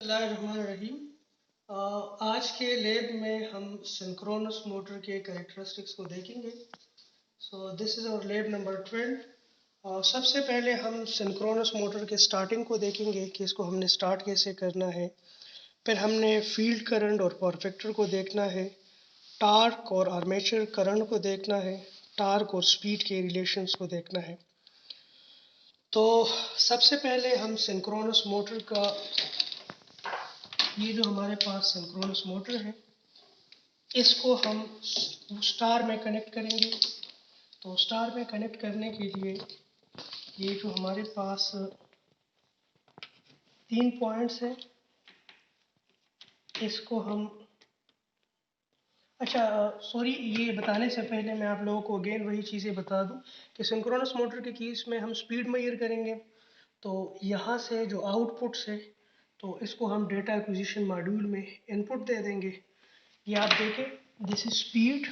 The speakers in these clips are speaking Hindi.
बिस्मिल्लाहिर्रहमानिर्रहीम। आज के लैब में हम सिंक्रोनस मोटर के कैरेक्टरिस्टिक्स को देखेंगे। So this is our lab number 12। सबसे पहले हम सिंक्रोनस मोटर के स्टार्टिंग को देखेंगे कि इसको हमने स्टार्ट कैसे करना है। फिर हमने फील्ड करंट और पावर फैक्टर को देखना है, टार्क और आर्मेचर करंट को देखना है, टार्क और स्पीड के रिलेशंस को देखना है। तो सबसे पहले हम सिंक्रोनस मोटर का, ये जो हमारे पास सिंक्रोनस मोटर है, इसको हम स्टार में कनेक्ट करेंगे। तो स्टार में कनेक्ट करने के लिए ये जो हमारे पास 3 पॉइंट्स हैं, इसको हम सॉरी, ये बताने से पहले मैं आप लोगों को अगेन वही चीज़ें बता दूं कि सिंक्रोनस मोटर के केस में हम स्पीड मेजर करेंगे। तो यहाँ से जो आउटपुट्स है, तो इसको हम डेटा एक्विजिशन मॉड्यूल में इनपुट दे देंगे। ये आप देखें, दिस इज स्पीड।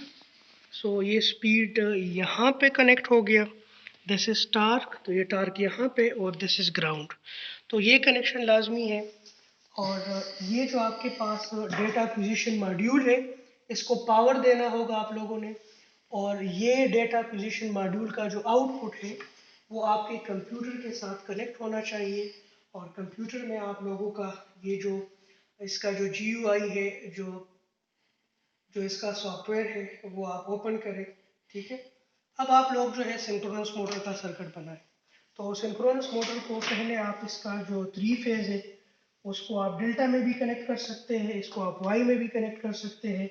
सो ये स्पीड यहाँ पे कनेक्ट हो गया, दिस इज टार्क, तो ये टार्क यहाँ पे, और दिस इज ग्राउंड। तो ये कनेक्शन लाजमी है। और ये जो आपके पास डेटा एक्विजिशन मॉड्यूल है, इसको पावर देना होगा आप लोगों ने। और ये डेटा एक्विजिशन मॉड्यूल का जो आउटपुट है, वो आपके कंप्यूटर के साथ कनेक्ट होना चाहिए। और कंप्यूटर में आप लोगों का ये जो इसका जो GUI है, जो इसका सॉफ्टवेयर है, वो आप ओपन करें। ठीक है। अब आप लोग जो है सिंक्रोनस मोटर का सर्किट बनाएं। तो सिंक्रोनस मोटर को पहले आप इसका जो 3 फेज है, उसको आप डेल्टा में भी कनेक्ट कर सकते हैं, इसको आप वाई में भी कनेक्ट कर सकते हैं।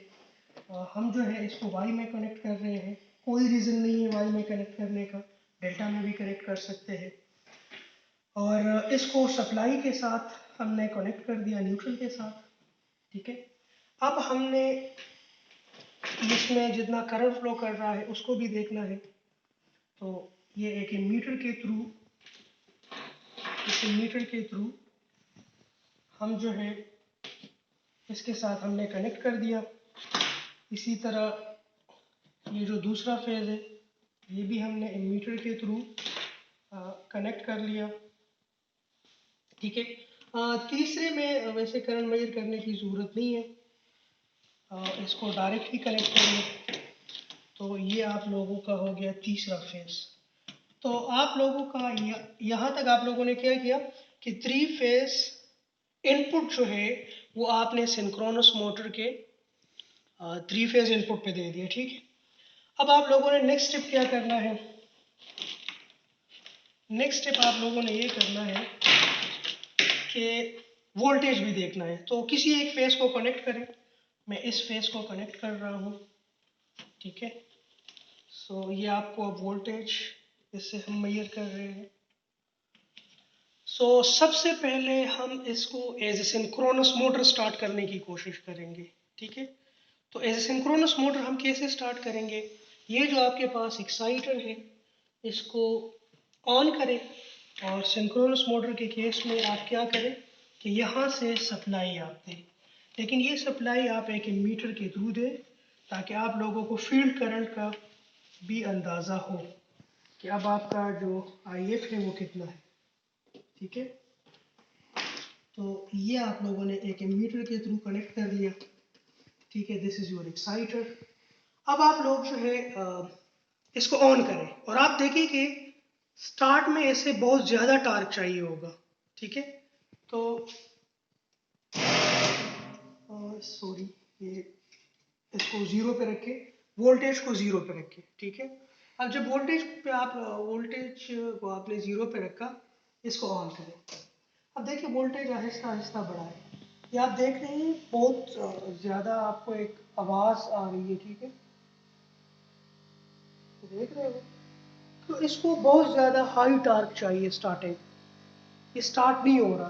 हम जो है इसको वाई में कनेक्ट कर रहे हैं, कोई रीज़न नहीं है वाई में कनेक्ट करने का, डेल्टा में भी कनेक्ट कर सकते हैं। और इसको सप्लाई के साथ हमने कनेक्ट कर दिया, न्यूट्रल के साथ। ठीक है। अब हमने इसमें जितना करंट फ्लो कर रहा है उसको भी देखना है। तो ये एक मीटर के थ्रू, इस मीटर के थ्रू हम जो है इसके साथ हमने कनेक्ट कर दिया। इसी तरह ये जो दूसरा फेज है, ये भी हमने मीटर के थ्रू कनेक्ट कर लिया। ठीक है। तीसरे में वैसे करंट मेजर करने की ज़रूरत नहीं है, इसको डायरेक्टली कनेक्ट करेंगे। तो ये आप लोगों का हो गया तीसरा फेज। तो आप लोगों का यहाँ तक आप लोगों ने क्या किया कि 3 फेज इनपुट जो है वो आपने सिंक्रोनस मोटर के 3 फेज इनपुट पे दे दिया। ठीक है। अब आप लोगों ने नेक्स्ट स्टेप क्या करना है, नेक्स्ट स्टेप आप लोगों ने ये करना है कि वोल्टेज भी देखना है। तो किसी एक फेज को कनेक्ट करें, मैं इस फेज को कनेक्ट कर रहा हूँ। ठीक है। सो ये आपको अब वोल्टेज इससे हम मेजर कर रहे हैं। सो सबसे पहले हम इसको as a synchronous motor start करने की कोशिश करेंगे। ठीक है। तो एज ए सिंक्रोनस मोटर हम कैसे स्टार्ट करेंगे, ये जो आपके पास एक्साइटर है, इसको ऑन करें। और सिंक्रोनस मोटर के केस में आप क्या करें कि यहाँ से सप्लाई आप दें, लेकिन ये सप्लाई आप एक मीटर के थ्रू दें, ताकि आप लोगों को फील्ड करंट का भी अंदाज़ा हो कि अब आपका जो IF है वो कितना है। ठीक है। तो ये आप लोगों ने एक मीटर के थ्रू कनेक्ट कर लिया। ठीक है, दिस इज योर एक्साइटर। अब आप लोग जो है इसको ऑन करें, और आप देखिए कि स्टार्ट में ऐसे बहुत ज़्यादा टार्क चाहिए होगा। ठीक है। तो सॉरी, ये इसको ज़ीरो पे रखें, वोल्टेज को ज़ीरो पे रखें। ठीक है। अब जब वोल्टेज पे आप वोल्टेज को आपने ज़ीरो पे रखा, इसको ऑन करें। अब देखिए वोल्टेज आहिस्ता आहिस्ता बढ़ा है, ये आप देख रहे हैं बहुत ज़्यादा आपको एक आवाज़ आ रही है। ठीक है, देख रहे हो। तो इसको बहुत ज़्यादा हाई टार्क चाहिए स्टार्टिंग, ये स्टार्ट नहीं हो रहा।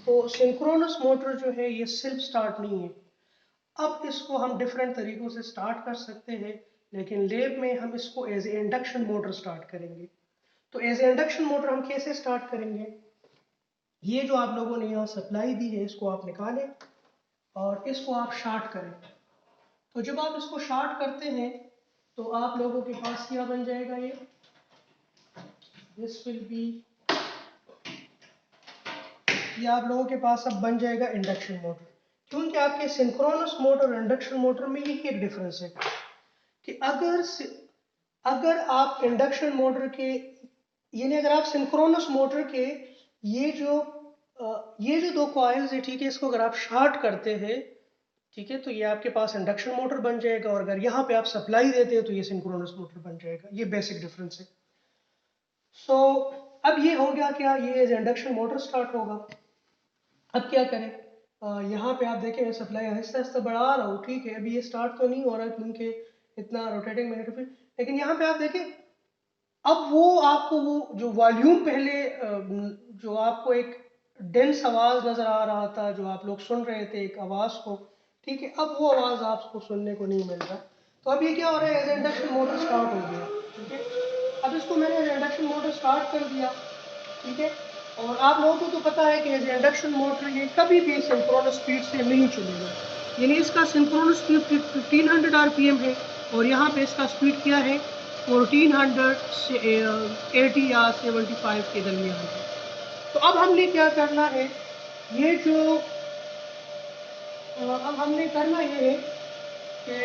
तो सिंक्रोनस मोटर जो है ये सेल्फ स्टार्ट नहीं है। अब इसको हम डिफरेंट तरीक़ों से स्टार्ट कर सकते हैं, लेकिन लैब में हम इसको as a induction motor start करेंगे। तो एज ए इंडक्शन मोटर हम कैसे स्टार्ट करेंगे, ये जो आप लोगों ने यहाँ सप्लाई दी है, इसको आप निकालें और इसको आप शार्ट करें। तो जब आप इसको शार्ट करते हैं, तो आप लोगों के पास क्या बन जाएगा, ये दिस विल बी ये आप लोगों के पास अब बन जाएगा इंडक्शन मोटर। क्योंकि आपके सिंक्रोनस मोटर और इंडक्शन मोटर में यही एक डिफरेंस है कि अगर आप इंडक्शन मोटर के, यानी अगर आप सिंक्रोनस मोटर के ये जो ये जो दो कॉइल्स है, ठीक है, इसको अगर आप शॉर्ट करते हैं, ठीक है, तो ये आपके पास इंडक्शन मोटर बन जाएगा, और अगर यहाँ पे आप सप्लाई देते हैं तो ये सिंक्रोनस मोटर बन जाएगा। ये बेसिक डिफरेंस है। सो अब ये हो गया क्या, ये इंडक्शन मोटर स्टार्ट होगा। अब क्या करें, यहाँ पे आप देखें मैं सप्लाई आहिस्ता आहिस्ता बढ़ा रहा हूँ, ठीक है, अभी ये स्टार्ट तो नहीं हो रहा क्योंकि इतना रोटेटिंग मैग्नेटिक, लेकिन यहाँ पे आप देखें अब वो आपको वो जो वॉल्यूम पहले जो आपको एक डेंस आवाज नजर आ रहा था, जो आप लोग सुन रहे थे एक आवाज को, ठीक है, अब वो आवाज आपको सुनने को नहीं मिल रहा। तो अब ये क्या हो रहा है, एज इंडक्शन मोटर स्टार्ट हो गया, ठीक है। अब इसको मैंने एज इंडक्शन मोटर स्टार्ट कर दिया, ठीक है। और आप लोगों को तो पता है कि एज इंडक्शन मोटर ये कभी भी सिंक्रोनस स्पीड से नहीं चलेगा, यानी इसका सिंक्रोनस स्पीड 1500 आरपीएम है, और यहाँ पे इसका स्पीड क्या है 1400 से 80 या 75 के दरमियान है। तो अब हमने क्या करना है, ये जो अब हमने करना ये है कि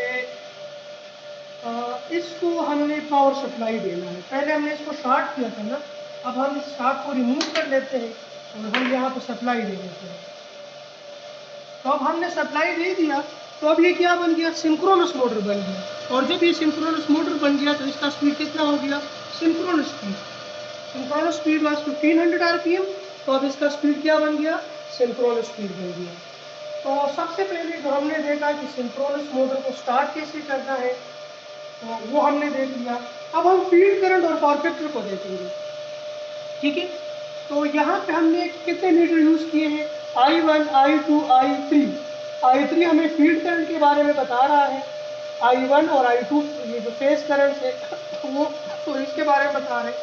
इसको हमने पावर सप्लाई देना है। पहले हमने इसको शॉर्ट किया था ना, अब हम इस शॉर्ट को रिमूव कर लेते हैं और हम यहाँ पर सप्लाई दे देते हैं। तो अब हमने सप्लाई दे दिया, तो अब ये क्या बन गया, सिंक्रोनस मोटर बन गया। और जब ये सिंक्रोनस मोटर बन गया तो इसका स्पीड कितना हो गया, synchronous speed, synchronous speed was 1500 RPM, तो अब इसका स्पीड क्या बन गया, सिंक्रोनस स्पीड बन गया। तो सबसे पहले जो हमने देखा कि सिंक्रोनस मोटर को स्टार्ट कैसे करना है, तो वो हमने देख लिया। अब हम फील्ड करंट और पावर फैक्टर को देखेंगे, ठीक है। तो यहाँ पे हमने कितने मीटर यूज किए हैं, I1, I2, I3। I3 हमें फील्ड करंट के बारे में बता रहा है, I1 और I2 ये जो फेज करंट है वो तो इसके बारे में बता रहे हैं,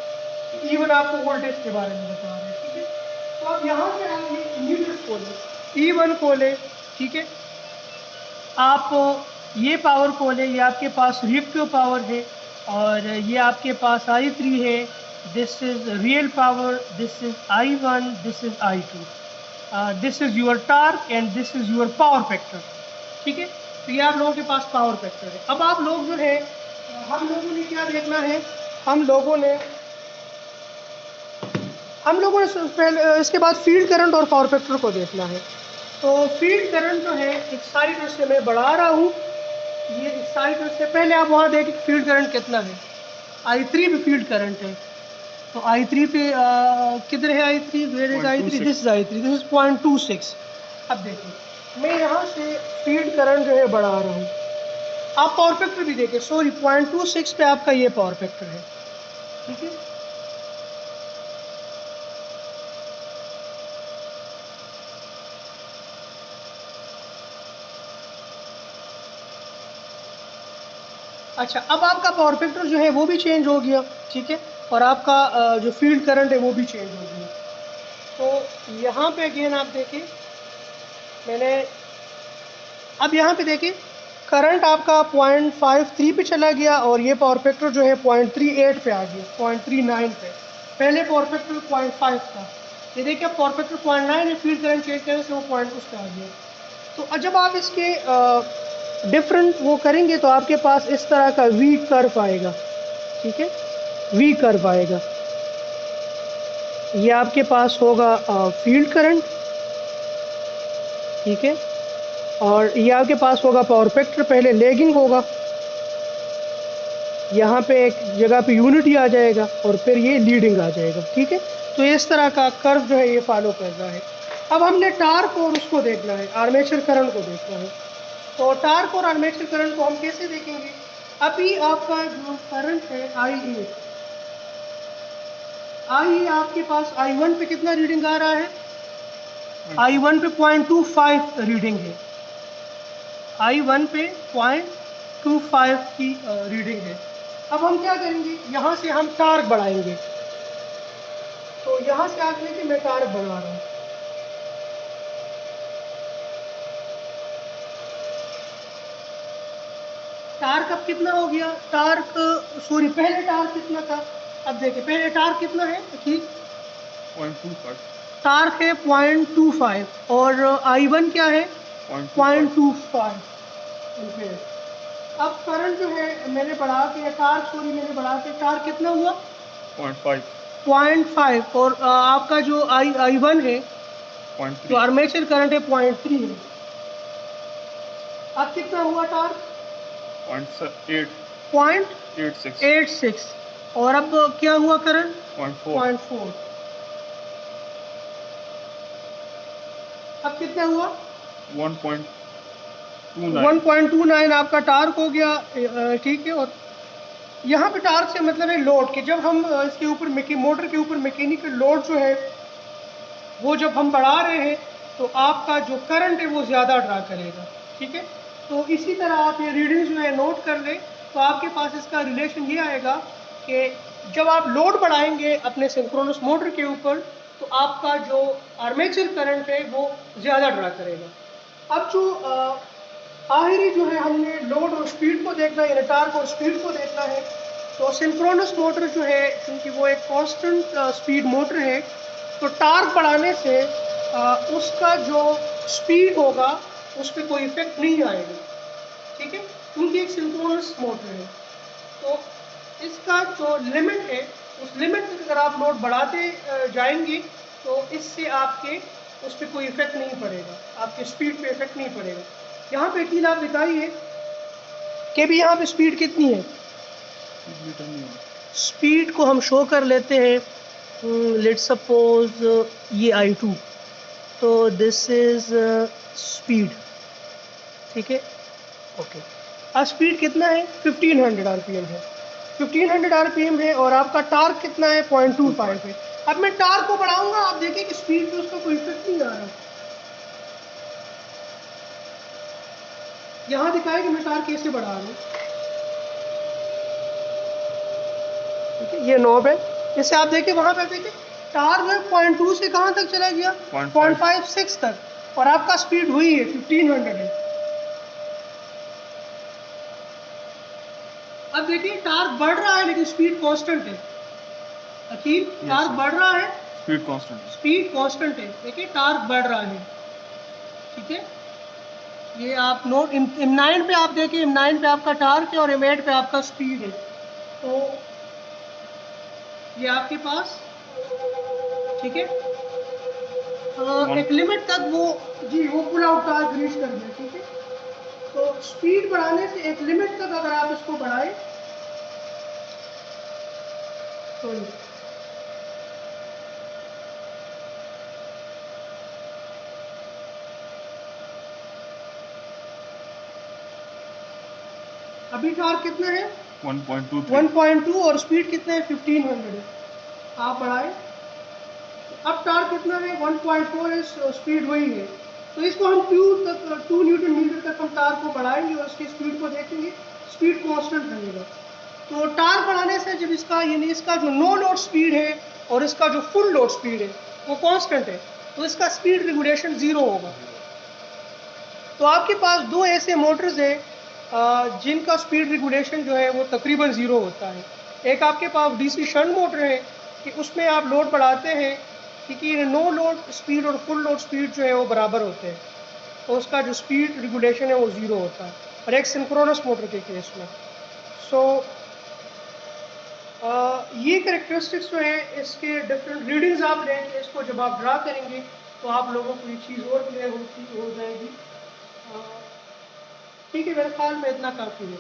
E1 आपको वोल्टेज के बारे में बता रहे हैं, ठीक है। तो अब यहाँ पे हम मीटर्स को ले, E1 को ले, ठीक है, आप ये पावर को ले, ये आपके पास रिएक्टिव पावर है, और ये आपके पास I3 है, this is real power, this is I1, this is I2, this is your torque and this is your power factor, ठीक है। तो ये आप लोगों के पास पावर फैक्टर है। अब आप लोग जो है हम लोगों ने क्या देखना है, हम लोगों ने पहले इसके बाद फील्ड करंट और पावर फैक्टर को देखना है। तो फील्ड करंट जो है एक्साइटर से मैं बढ़ा रहा हूँ, ये एक्साइटर से पहले आप वहाँ देखें फील्ड करंट कितना है, I3 पे फील्ड करंट है। तो I3 पे किधर है I3, where is I3, this is I3, this is 0.26। अब देखिए मैं यहाँ से फील्ड करंट जो है बढ़ा रहा हूँ, आप पावर फैक्टर भी देखें, सॉरी 0.26 पे आपका ये पावर फैक्टर है, ठीक है। अच्छा, अब आपका पावर फैक्टर जो है वो भी चेंज हो गया, ठीक है, और आपका जो फील्ड करंट है वो भी चेंज हो गया। तो यहाँ पे अगेन आप देखें, मैंने अब यहाँ पे देखें करंट आपका 0.53 पे चला गया, और ये पावर फैक्टर जो है 0.38 पे आ गया, 0.39 पे। पहले पावर फैक्टर 0.5 था, ये देखिए पावर फैक्टर 0.9 है, फील्ड करंट चेंज करने से वो पॉइंट उस पे आ गया। तो जब आप इसके डिफरेंट वो करेंगे तो आपके पास इस तरह का वी कर्व आएगा, ठीक है, वी कर्व आएगा। ये आपके पास होगा फील्ड करंट, ठीक है, और ये आपके पास होगा पावर फैक्टर, पहले लेगिंग होगा, यहाँ पे एक जगह पे यूनिटी आ जाएगा, और फिर ये लीडिंग आ जाएगा, ठीक है। तो इस तरह का कर्व जो है ये फॉलो कर रहा है। अब हमने टार्क और उसको देखना है, आर्मेचर करंट को देखना है। तो टार्क और आर्मेचर करंट को हम कैसे देखेंगे, अभी आपका जो करंट है आई आपके पास I1 पे कितना रीडिंग आ रहा है, I1 पे 0.25 रीडिंग है, I1 पे 0.25 की रीडिंग है। अब हम क्या करेंगे, यहाँ से हम टार्क बढ़ाएंगे, तो यहाँ से आप देखिए मैं टार्क बढ़ा रहा हूँ, टार्क अब कितना हो गया, टार्क सॉरी पहले टार्क कितना था, अब देखिए पहले टार्क कितना है, ठीक 0.25 टार्क है 0.25 और I1 क्या है 0.25 एम्पेयर। अब करंट जो है मैंने बढ़ा के, टार्क कितना हुआ 0.5 और आपका जो I1 है जो आर्मेचर करंट है 0.3 है। अब कितना हुआ टार्क 0.86 और अब क्या हुआ करंट 0.4। अब कितना हुआ 1.29 आपका टार्क हो गया। ठीक है। और यहाँ पे टार्क से मतलब है लोड, कि जब हम इसके ऊपर मोटर के ऊपर मैकेनिकल लोड जो है वो जब हम बढ़ा रहे हैं तो आपका जो करंट है वो ज़्यादा ड्रा करेगा। ठीक है। तो इसी तरह आप ये रीडिंग जो है नोट कर लें, तो आपके पास इसका रिलेशन ये आएगा कि जब आप लोड बढ़ाएंगे अपने सिंक्रोनस मोटर के ऊपर तो आपका जो आर्मेचर करंट है वो ज़्यादा ड्रा करेगा। अब जो आखिरी जो है हमने लोड और स्पीड को देखना है, टार्क और स्पीड को देखना है। तो सिंक्रोनस मोटर जो है क्योंकि वो एक कांस्टेंट स्पीड मोटर है, तो टार्क बढ़ाने से उसका जो स्पीड होगा उस पर कोई इफेक्ट नहीं आएगा। ठीक है, क्योंकि एक सिंक्रोनस मोटर है। तो इसका जो लिमिट है उस लिमिट तक अगर आप लोड बढ़ाते जाएंगे तो इससे आपके उस पर कोई इफेक्ट नहीं पड़ेगा, आपके स्पीड पे इफेक्ट नहीं पड़ेगा। यहाँ पे टील आप दिखाइए कि भी यहाँ पे स्पीड कितनी है। स्पीड को हम शो कर लेते हैं। लेट्स सपोज ये I2, तो दिस इज स्पीड। ठीक है, ओके। अब स्पीड कितना है 1500 RPM है, 1500 RPM है और आपका टार्क कितना है 0.25 है। अब मैं टार्क को बढ़ाऊंगा, आप देखिए कि स्पीड पे उसका कोई इफेक्ट नहीं आ रहा। यहाँ दिखाए कि मैं टार्क कैसे बढ़ा रहा हूँ। ठीक है, ये नॉब है, जैसे आप देखिए वहां पे देखिए टार्क है 0.2 से कहाँ तक चला गया 0.56 तक और आपका स्पीड हुई है 1500 है। अब देखिए टार्क बढ़ रहा है लेकिन स्पीड कांस्टेंट है। अकील, टार्क बढ़ रहा है, स्पीड कांस्टेंट है। देखिए टार्क बढ़ रहा है। ठीक है, ये आप नोट M9 पे आप देखिए, M9 पे आपका टार्क है और M8 पे आपका स्पीड है। तो ये आपके पास ठीक है एक लिमिट तक वो पुल आउट टार्क रीच कर दिया। ठीक है, तो स्पीड बढ़ाने से एक लिमिट तक अगर आप इसको बढ़ाएं तो अभी टार्क कितना है 1.2 और स्पीड कितना है 1500 है। आप बढ़ाएं, अब टार्क कितना है 1.4 है, स्पीड वही है। तो इसको हम 2 न्यूटन मीटर तक हम टार्क को बढ़ाएंगे और इसकी स्पीड को देखेंगे, स्पीड कांस्टेंट रहेगा। तो टार्क बढ़ाने से जब इसका यानी इसका जो नो लोड स्पीड है और इसका जो फुल लोड स्पीड है वो कांस्टेंट है, तो इसका स्पीड रेगुलेशन 0 होगा। तो आपके पास दो ऐसे मोटर्स हैं जिनका स्पीड रेगुलेशन जो है वो तकरीबन 0 होता है। एक आपके पास DC शंट मोटर है कि उसमें आप लोड बढ़ाते हैं क्योंकि नो लोड स्पीड और फुल लोड स्पीड जो है वो बराबर होते हैं, तो उसका जो स्पीड रेगुलेशन है वो 0 होता है। और एक सिंक्रोनस मोटर के केस में ये कैरेक्टरिस्टिक्स जो है इसके डिफरेंट रीडिंग्स आप लेंगे, इसको जब आप ड्रा करेंगे तो आप लोगों को ये चीज़ और क्लियर हो जाएगी। ठीक है, मेरे ख्याल में इतना काफ़ी है।